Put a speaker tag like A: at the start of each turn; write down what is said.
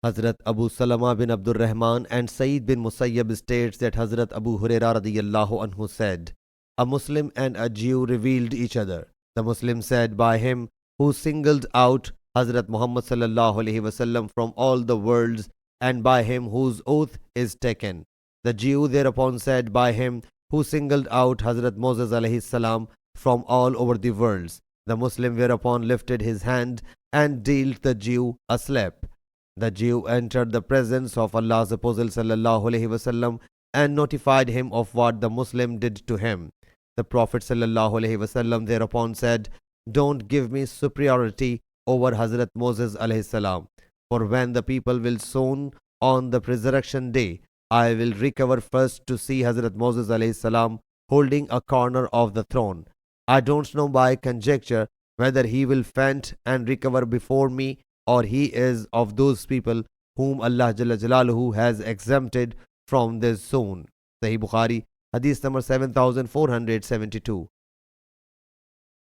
A: Hazrat Abu Salama bin Abdul Rahman and Sayyid bin Musayyab states that Hazrat Abu Hurairah radiyallahu anhu said, a Muslim and a Jew revealed each other. The Muslim said, by him who singled out Hazrat Muhammad S.A.W. from all the worlds, and by him whose oath is taken. The Jew thereupon said, by him who singled out Hazrat Moses ﷺ from all over the worlds. The Muslim whereupon lifted his hand and dealt the Jew a slap. The Jew entered the presence of Allah's Apostle ﷺ and notified him of what the Muslim did to him. The Prophet ﷺ thereupon said, don't give me superiority over Hazrat Moses ﷺ, for when the people will sown on the resurrection day, I will recover first to see Hazrat Moses ﷺ holding a corner of the throne. I don't know by conjecture whether he will faint and recover before me, or he is of those people whom Allah Jalla Jalaluhu has exempted from this zone. Sahih Bukhari, Hadith number 7472.